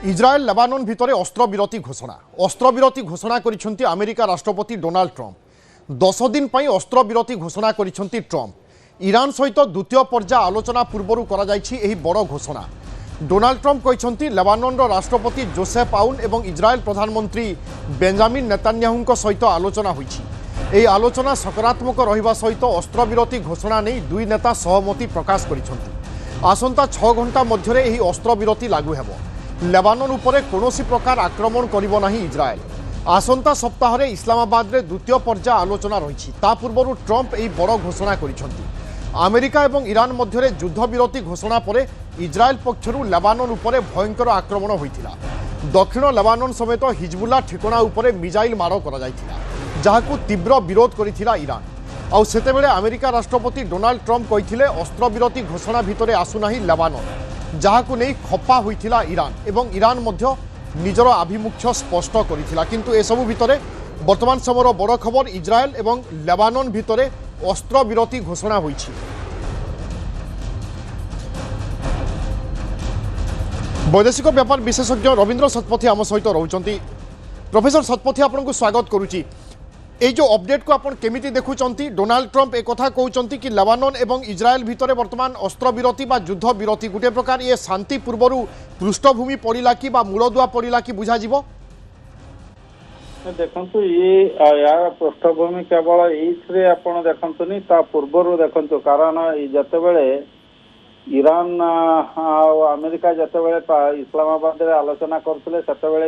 Israel Lebanon ভিতরে অস্ত্রবিরতি ঘোষণা করেছেন আমেরিকা রাষ্ট্রপতি ডোনাল্ড ট্রম্প। 10 দিন পাই অস্ত্রবিরতি ঘোষণা করেছেন ট্রম্প। ইরান সহিত দ্বিতীয় পর্যায় আলোচনা পূর্বর করা যাইছি এই বড় ঘোষণা। ডোনাল্ড ট্রম্প କହିଛନ୍ତି লেবাননর রাষ্ট্রপতি জোসেফ আউন এবং ইসরায়েল প্রধানমন্ত্রী বেঞ্জামিন নেতানিয়াহুঙ্ক সহিত আলোচনা হয়েছে। এই আলোচনা সকারাত্মক রহবা সহিত অস্ত্রবিরতি ঘোষণা নেই দুই নেতা সহমতি প্রকাশ করেছেন। আসন্তা 6 ঘণ্টা মধ্যে এই অস্ত্রবিরতি লাগু ହେବ। লেবানন উপরে কৌশি প্রকার আক্রমণ করব না ইসরায়েল। আসন্তা সপ্তাহে ইসলামাবাদে দ্বিতীয় পর্যায় আলোচনা রয়েছে। তা পূর্বর ট্রম্প এই বড় ঘোষণা করেছেন। আমেরিকা এবং ইরান মধ্যে যুদ্ধবিরতি ঘোষণা পরে ইসরায়েল পক্ষর লেবানন উপরে ভয়ঙ্কর আক্রমণ হয়েছিল। দক্ষিণ লেবানন সমেত হিজবুল্লা ঠিকনা উপরে মিজাইল মাড় করা যাইতিলা, যাহাকু তীব্র বিরোধ করেছিলা ইরান। আউ সেতেবেলে আমেরিকা রাষ্ট্রপতি ডোনাল্ড ট্রম্প কইथिले অস্ত্রবিরতি ঘোষণা ভিতরে আসুনাহি লেবানন, যাহাকু নেই খপা হয়েছিল ইরান এবং ইরান মধ্য নিজের আভিমুখ্য স্পষ্ট করেছিলা। কিন্তু এসবু ভিতরে বর্তমান সময়ের বড় খবর ইসরায়েল এবং লেবানন ভিতরে অস্ত্রবিরতি ঘোষণা হয়েছে। বৈদেশিক ব্যাপার বিশেষজ্ঞ রবীন্দ্র শতপথী আম সহিত রয়েছেন। প্রফেসর শতপথী আপনার স্বাগত করুছি। এই যে অপডেট কু আপন কেমিতি দেখুছেন? ডোনাল্ড ট্রম্প এ কথা কৌଛନ୍ତି কি লেবানন এবং ইসরায়েল ভিতরে বর্তমান অস্ত্রবিরতি বা যুদ্ধ বিরতি গোটে প্রকার ইয়ে শান্তি পূর্বরু পৃষ্ঠভূমি পড়িলা কি বা মূলদুয়া পড়িলা কি বুঝা যাব? দেখন্তু ইয়ে यार पृष्ठभूमि केवल এইথরে আপন দেখন্তনি তা পূর্বরু দেখন্তু। কারণ যেতেবেলে ইরান আমেরিকা যেতেবেলে ইসলামাবাদে আলোচনা করলে সেতেবেলে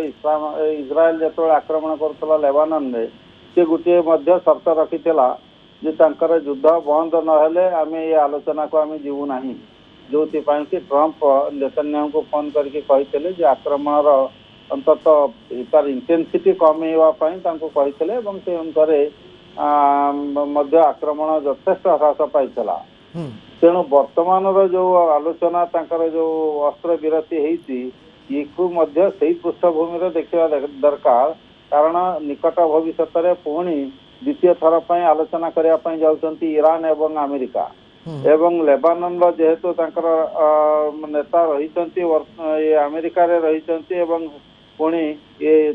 ইসরায়েল যেতেবেলে আক্রমণ করছিল লেবাননে, সে গোটিয়ে মধ্য শর্ত রখিলা যে তাঙ্কর যুদ্ধ বন্ধ নহলে আমি এই আলোচনাকে আমি ଯିବୁ ନାହିଁ। ଯୋଉଥିପାଇଁ କି ଟ୍ରମ୍ପ ନେତାନ୍ୟାହୁଙ୍କୁ ଫୋନ କରିକି କହିଥିଲେ ଯେ ଆକ୍ରମଣର ଅନ୍ତତଃ ତାର ଇଣ୍ଟେନ୍ସିଟି କମେଇବା ପାଇଁ ତାଙ୍କୁ କହିଥିଲେ ଏବଂ ସେ ଅନୁସାରେ ମଧ୍ୟ ଆକ୍ରମଣ ଯଥେଷ୍ଟ ହ୍ରାସ ପାଇଥିଲା। ତେଣୁ ବର୍ତ୍ତମାନର ଯୋଉ ଆଲୋଚନା ତାଙ୍କର ଯୋଉ ଅସ୍ତ୍ର ବିରତି ହେଇଛି ଇକୁ ମଧ୍ୟ ସେଇ ପୃଷ୍ଠଭୂମିରେ ଦେଖିବା ଦରକାର। କାରଣ ନିକଟ ଭବିଷ୍ୟତରେ ପୁଣି ଦ୍ୱିତୀୟ ଥର ପାଇଁ ଆଲୋଚନା କରିବା ପାଇଁ ଯାଉଛନ୍ତି ଇରାନ ଏବଂ ଆମେରିକା। ଏବଂ ଲେବାନନର ଯେହେତୁ ତାଙ୍କର ନେତା ରହିଛନ୍ତି ଆମେରିକାରେ ରହିଛନ୍ତି ଏବଂ ପୁଣି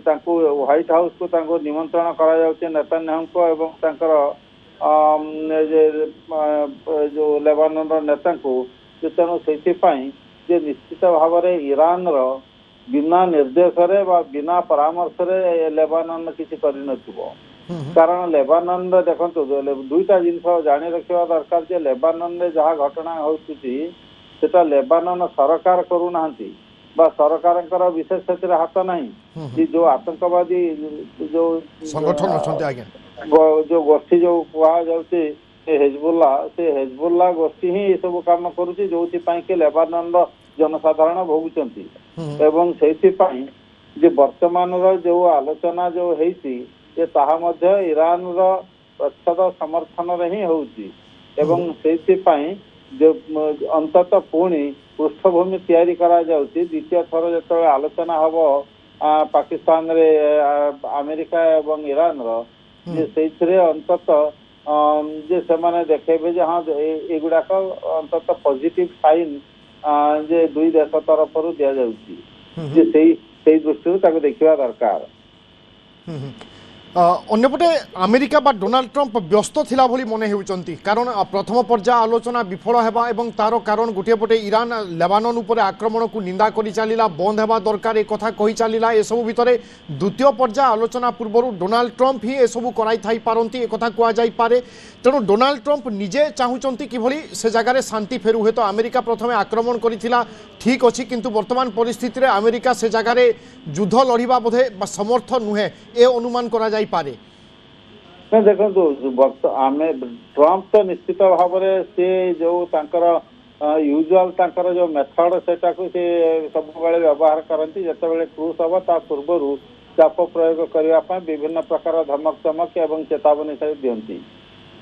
ତାଙ୍କୁ ହ୍ୱାଇଟ୍ ହାଉସକୁ ତାଙ୍କୁ ନିମନ୍ତ୍ରଣ କରାଯାଉଛି ନେତାନ୍ୟାହୁଙ୍କ ଏବଂ ତାଙ୍କର ଯୋଉ ଲେବାନନର ନେତାଙ୍କୁ। ତେଣୁ ସେଥିପାଇଁ ଯେ ନିଶ୍ଚିତ ଭାବରେ ଇରାନର ବିନା ନିର୍ଦ୍ଦେଶରେ ବା ବିନା ପରାମର୍ଶରେ ଲେବାନନ କିଛି କରିନଥିବ। କାରଣ ଲେବାନନରେ ଦେଖନ୍ତୁ ଦୁଇଟା ଜିନିଷ ଜାଣି ରଖିବା ଦରକାର ଯେ ଲେବାନନରେ ଯାହା ଘଟଣା ହେଉଛି ସେଟା ଲେବାନନ ସରକାର କରୁନାହାନ୍ତି ବା ସରକାରଙ୍କର ବିଶେଷ ସେଥିରେ ହାତ ନାହିଁ। ଯୋଉ ଆତଙ୍କବାଦୀ ଯୋଉ ସଂଗଠନ ଅଛନ୍ତି ଆଜ୍ଞା, ଯୋଉ ଗୋଷ୍ଠୀ ଯୋଉ କୁହାଯାଉଛି ହେଜବୁଲ୍ଲା, ସେ ହେଜବୁଲ୍ଲା ଗୋଷ୍ଠୀ ହିଁ ଏସବୁ କାମ କରୁଛି, ଯୋଉଥିପାଇଁ କି ଲେବାନନର ଜନସାଧାରଣ ଭୋଗୁଛନ୍ତି। ଏବଂ ସେଇଥିପାଇଁ ଯେ ବର୍ତ୍ତମାନର ଯୋଉ ଆଲୋଚନା ଯୋଉ ହେଇଛି ତାହା ମଧ୍ୟ ଇରାନର ପ୍ରଚ୍ଛଦ ସମର୍ଥନରେ ହିଁ ହେଉଛି। ଏବଂ ସେଇଥିପାଇଁ ଅନ୍ତତଃ ପୁଣି ପୃଷ୍ଠଭୂମି ତିଆରି କରାଯାଉଛି। ଦ୍ୱିତୀୟ ଥର ଯେତେବେଳେ ଆଲୋଚନା ହବ ପାକିସ୍ତାନରେ ଆମେରିକା ଏବଂ ଇରାନର, ଯେ ସେଇଥିରେ ଅନ୍ତତଃ ଯେ ସେମାନେ ଦେଖେଇବେ ଯେ ହଁ ଏଗୁଡାକ ଅନ୍ତତଃ ପଜିଟିଭ ସାଇନ୍ ଯେ ଦୁଇ ଦେଶ ତରଫରୁ ଦିଆଯାଉଛି, ଯେ ସେଇ ଦୃଷ୍ଟିରୁ ତାକୁ ଦେଖିବା ଦରକାର। ଅନ୍ୟପଟେ আমেরিকা বা ডোনাল্ড ট্রম্প ব্যস্ত থিলা ভলি মনে হেউচন্তি, কারণ প্রথম পর্যায় আলোচনা বিফল হেবা এবং তার কারণ গোটিয়ে পটে ইরান লেবানন উপরে আক্রমণকু নিন্দা করে চালিলা, বন্ধ হেবা দরকার এ কথা কহি চালিলা। এসবু ভিতরে দ্বিতীয় পর্যায় আলোচনা পূর্বরু ডোনাল্ড ট্রম্প হি এসবু করাই থাই পারন্তি এ কথা কুয়া যাই পারে। তেণু ডোনাল্ড ট্রম্প নিজে চাহুচন্তি কিভলি সে জায়গায় শান্তি ফেরু। হয়তো আমেরিকা প্রথমে আক্রমণ করেছিলা ঠিক অছি, কিন্তু বর্তমান পরিস্থিতিরে আমেরিকা সে জায়গায় যুদ্ধ লড়িবা বোধে বা সমর্থ নুহে এ অনুমান করা যাই পারে। ଦେଖନ୍ତୁ ଆମେ ଟ୍ରମ୍ପ ତ ନିଶ୍ଚିତ ଭାବରେ ସେ ଯୋଉ ତାଙ୍କର ୟୁଜୁଆଲ ତାଙ୍କର ଯୋଉ ମେଥଡ ସେଟାକୁ ସେ ସବୁବେଳେ ବ୍ୟବହାର କରନ୍ତି। ଯେତେବେଳେ କ୍ରୁଜ ହବ ତା ପୂର୍ବରୁ ଚାପ ପ୍ରୟୋଗ କରିବା ପାଇଁ ବିଭିନ୍ନ ପ୍ରକାର ଧମକ ଚମକ ଏବଂ ଚେତାବନୀ ଦିଅନ୍ତି।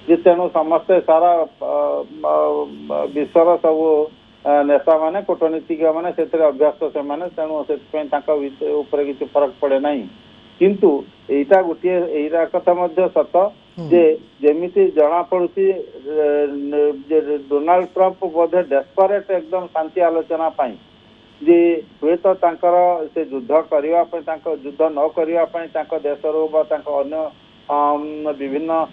ଯେ ତେଣୁ ସମସ୍ତେ ସାରା ବିଶ୍ୱର ସବୁ ନେତାମାନେ କୂଟନୀତିଜ୍ଞ ମାନେ ସେଥିରେ ଅଭ୍ୟସ୍ତ ସେମାନେ, ତେଣୁ ସେଥିପାଇଁ ତାଙ୍କ ଉପରେ କିଛି ଫରକ ପଡେ ନାହିଁ। କିନ୍ତୁ ଏଇଟା ଗୋଟିଏ ଏଇଟା କଥା ମଧ୍ୟ ସତ ଯେ ଯେମିତି ଜଣା ପଡୁଛି ଯେ ଡୋନାଲ୍ଡ ଟ୍ରମ୍ପ ବୋଧେ ଡେସ୍ପରେଟ୍ ଏକଦମ ଶାନ୍ତି ଆଲୋଚନା ପାଇଁ जे हुए तो तांकर से युद्ध करबा पय तांको युद्ध न करबा पय तांको देशरो बा तांको अन्य विभिन्न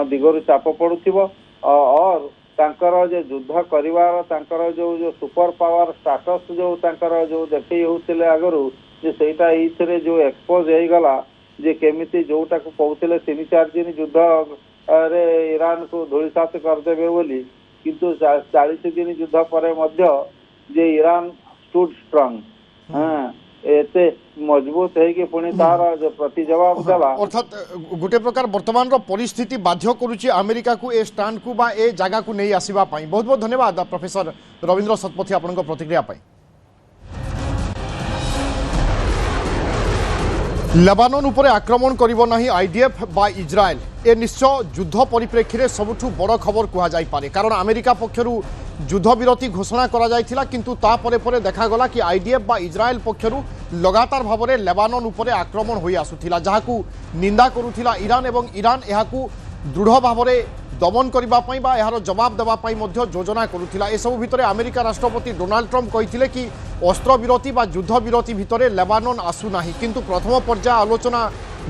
दिगरु चाप पड़ुथिबो और तांकर जे युद्ध करिवार तांकर जो सुपर पावर स्टेटस जो तांकर जो देखै होतिले आगरु जे सेटा इथरे जो एक्सपोज हे गला जे केमिति जोटा को कहउतिले 3-4 दिन युद्ध रे ईरान को धूलिसात कर देबे बोली किंतु 40 दिन युद्ध परे मध्य जे ईरान स्टूड स्ट्रांग हां एते मजबूत है कि पुणी तार जो प्रति जवाब देला अर्थात गोटे प्रकार वर्तमान परिस्थिति बाध्य करुछि अमेरिका को ए स्टैंड को बा ए जगह को नहीं आसीबा पई। बहुत बहुत धन्यवाद प्रोफेसर रविंद्र शतपथी आपनक प्रतिक्रिया पई। लेबानन उपरे आक्रमण करिवो नाही आईडीएफ बा इजराइल ए निश्चय युद्ध परिप्रेक्षी सबुठु बड़ खबर कहा जाई पारे कारण अमेरिका पक्षरु युद्ध विरति घोषणा करा जायथिला किंतु ता परे परे देखागला कि आईडीएफ बा इजराइल पक्षरु लगातार भाव में लेबानन उपरे आक्रमण होई आसुथिला जहाकू निंदा करुथिला ईरान एवं ईरान एहाकू दृढ़ भाव में दमन करने यार जवाब देवाई योजना करुथिला। ए सब भितर अमेरिका राष्ट्रपति डोनाल्ड ट्रम्प कहिथिले कि अस्त्र विरति बा युद्ध विरति भितर लेबानन आसुना किंतु प्रथम पर्याय आलोचना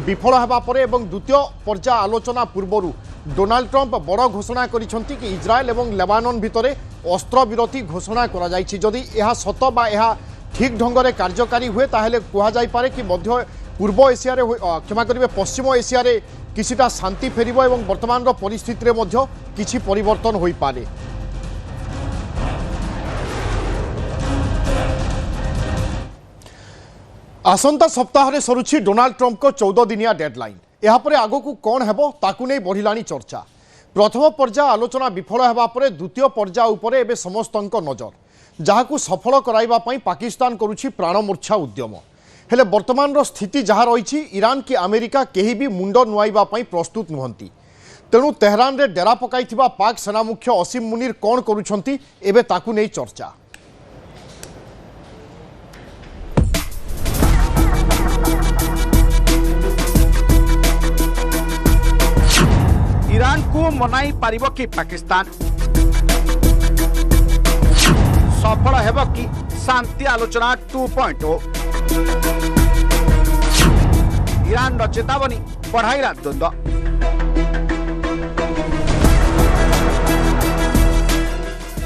विफल होगा पर एवं द्वितीय पर्याय आलोचना पूर्व डोनाल्ड ट्रम्प बड़ घोषणा करिसेंति कि इजराइल एवं लेबानन भितर अस्त्र विरति घोषणा करा जायछि। जदि यह सत बा यह ठीक ढंग से कार्यकारी हुए ताहेले कुहा जाय पारे कि मध्य पूर्व एशिया क्षमा करेंगे पश्चिम एशिया किसिटा शांति फेरिबो एवं वर्तमान परिस्थिति रे मध्य किछि परिवर्तन होई पारे। आसंता सप्ताह रे सरुछि डोनाल्ड ट्रम्प को 14 दिनिया डेडलाइन। यहाँ पर आगो को कौन हेबो ताकू नहीं बढ़िलानी चर्चा। प्रथम पर्याय आलोचना विफल होगा पर द्वितीय पर्याय उपरे एबे समस्तंक नजर जहाकू सफल कराइबा पई पाकिस्तान करुछि प्राणमूर्छा उद्यम। हेले वर्तमान स्थिति जहाँ रही ईरान कि अमेरिका केही भी मुंड नुआइबा पई प्रस्तुत नुहंती। तेणु तेहरान रे डेरा पकाइथिबा पाक सेना मुख्य असीम मुनीर कौन करुछंती एबे ताकू नहीं चर्चा। ईरान को मनाई पारिबो कि पाकिस्तान सफल हेबो कि शांति आलोचना 2.0 ईरान चेतावनी बढ़ाइला द्वंद्व।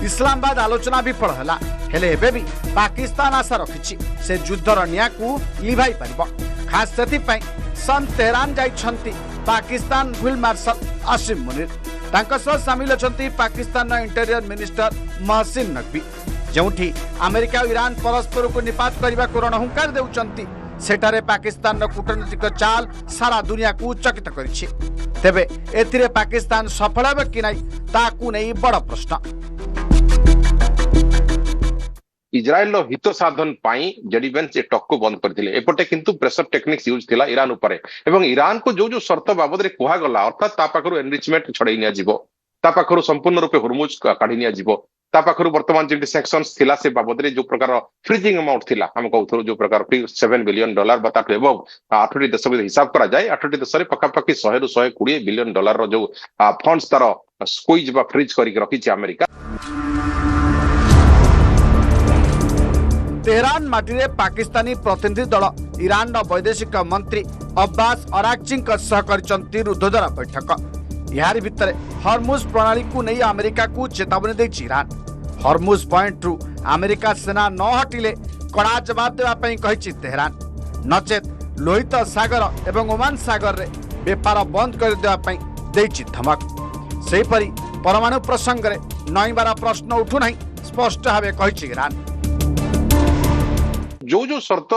इस्लामाबाद आलोचना विफल हैला हेले एबे भी पाकिस्तान आशा रखिछि से युद्धर निया को लिभाई पारिबो। खास सेति पई सन तेहरान जाइछंती पाकिस्तान फील्ड मार्शल आसिम मुनीर तांका सह शामिल अछंती पाकिस्तान इंटेरियर मिनिस्टर महसिन नकवी जोठी अमेरिका और ईरान परस्पर को निपात करने को रणहुंकार देउचंती सेठारे पाकिस्तान कूटनीतिक चाल सारा दुनिया को चकित करिछि। तेबे एथिरे पाकिस्तान सफल हेबे कि नहीं ताकू नहीं बड़ प्रश्न। इजराइल हित साधन पाई जेडीवेंस टक को बंद करथिले एपटे किंतु प्रेशर टेक्निक्स यूज थिला ईरान उपरे एवं ईरान को जो शर्त बाबद रे कुहा गला अर्थात ता पाखरु एनरिचमेंट छड़ाई निया जिवो ता पाखरु संपूर्ण रूपे हुरमुज काढी निया जिवो ता पाखरु वर्तमान जे सैंक्शंस थिला से बाबद रे जो प्रकार फ्रीजिंग अमाउंट थिला हम कहथरो जो प्रकार $7 बिलियन बा ताठु एबव 8टी देश में हिसाब करा जाए 8टी देश रे पकापकी 100 ରୁ 120 बिलियन डॉलर रो जो फंड्स तार स्क्वीज बा फ्रीज करी रखिछि अमेरिका। तेहरान माटी पाकिस्तानी प्रतिनिधि दल ईरान वैदेशिक मंत्री अब्बास अराक्ची कर रुद्धधरा बैठक। यार भितर हरमुज प्रणाली को नहीं अमेरिका को चेतावनी दे ईरान। हरमुज पॉइंट रु अमेरिका सेना न हटिले कड़ा जवाब देवाई कही तेहरान नचेत लोहित सागर एवं ओमान सागर रे बेपार बंद कर देवाई धमक। सेहीपरि परमाणु प्रसंग में नईबार प्रश्न उठुना स्पष्ट भाव कही ईरान। जो शर्त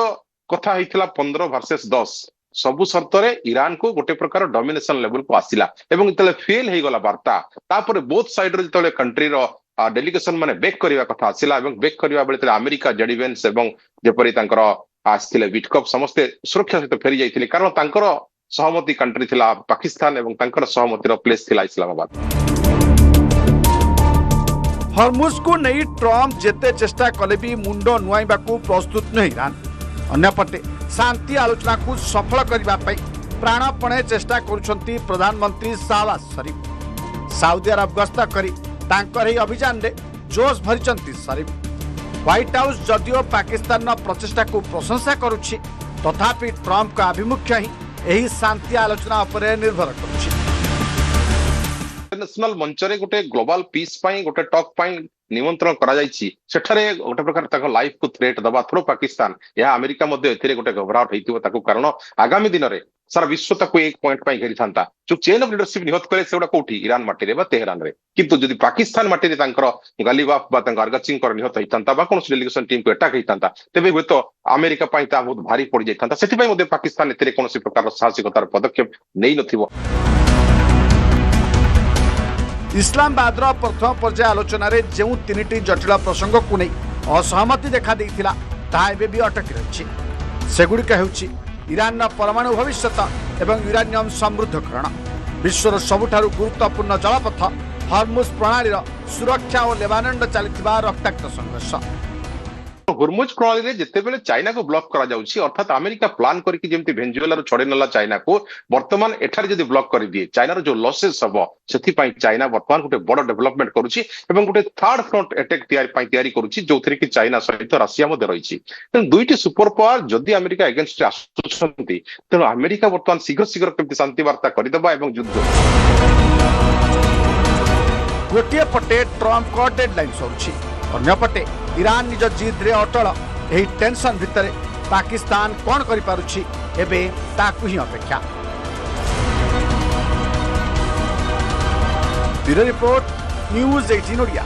कथा होइथिला 15 वर्सेस 10 सबु शर्त रे ईरान को गोटे प्रकार डोमिनेशन लेवल को आसिला एवं इतले फेल हे गला वार्ता तापर बोथ साइड रे जतले कंट्री रो डेलीगेशन माने बेक करिवा कथा आसिला एवं बेक करिवा बेले अमेरिका जेडीवेंस एवं जेपरि तांकर आस्थिले विटकप समस्त सुरक्षा सहित फेरी जाइथिले कारण तांकर सहमति कंट्री थिला पाकिस्तान एवं तांकर सहमति रो प्लेस थिला इस्लामाबाद। हरमुज को नहीं ट्रम्प जेते चेष्टा कले भी मुंड नुआइबा को प्रस्तुत नहीं ईरान। अन्यपटे शांति आलोचना को सफल करने प्राणपणे चेष्टा करुछंती प्रधानमंत्री शाहबाज शरीफ। साउदी अरब गस्त करी तांकर ही अभियान रे जोश भरिचंती शरीफ। व्हाइट हाउस जदिओ पाकिस्तान प्रचेषा को प्रशंसा करुछि तथापि ट्रंप का आभिमुख्य ही एही शांति आलोचना उपरे निर्भर करुछि। इंटरनेशनल मंचरे गोटे ग्लोबल पीस पाई गोटे टॉक पाई निमंत्रण करा जायछि सेठारे गोटे प्रकार ताको लाइफ को थ्रेट दबा थ्रो पाकिस्तान या अमेरिका मध्ये एथिरे गोटे घबराहट हेतिबो ताको कारण आगामी दिन रे सारा विश्व ताको एक पॉइंट पाई घेरी थांता जो चेन ऑफ लीडरशिप निहत करे सेउडा कोठी ईरान माटी रे बा तेहरान रे किंतु जदि पाकिस्तान माटी रे तांकर गालिबाफ बा तांकर अर्गचिंग कर निहत हितांता बा कोन डेलीगेशन टीम को अटैक हितांता तेबे हुए तो अमेरिका पाई ता बहुत भारी पड़ जाइतांता सेति पाई मध्ये पाकिस्तान एथिरे कोनोसी प्रकार साहसिकतार पदक्षेप नै नथिबो। इस्लामाबाद प्रथम पर्याय आलोचना रे जो 3टी जटिल प्रसंग को नहीं असहमति देखा देइथिला ताहा एबे भी अटकी रहिछि। सेगुड़िक हेउछि ईरान परमाणु भविष्यत एवं यूरानियम समृद्धकरण, विश्वर सबुठारु गुरुत्वपूर्ण जलपथ हर्मुज प्रणाली सुरक्षा और लेबानन चलतिबा रक्ताक्त संघर्ष। हर्मुज प्रणाली रे जेतेबेले चाइना को ब्लॉक करा जाउछि अर्थात अमेरिका प्लान करके जेमति वेनेजुएला रो छडे नला चाइना को वर्तमान एठार जदि ब्लॉक कर दिए चाइना रो जो लॉसेस हबो सेथि पई चाइना वर्तमान गोटे बड़ डेवलपमेंट करूछि एवं गोटे थर्ड फ्रंट अटैक तैयारी करूछि जोथरे कि चाइना सहित रशिया मध्ये रहिछि। तेन दुईटी सुपर पावर जदि अमेरिका अगेंस्ट आसुछंती तेन अमेरिका वर्तमान शीघ्र शीघ्र केमति शांति वार्ता करिदबा एवं युद्ध गोटे पटे ट्रंप को डेडलाइन सरुछि अन्य पटे ईरान निज जिद रे अटल एही टेंशन भितरे पाकिस्तान कौन करि पारुछि एबे ताकु ही अपेक्षा। Bureau report news 18 Odia.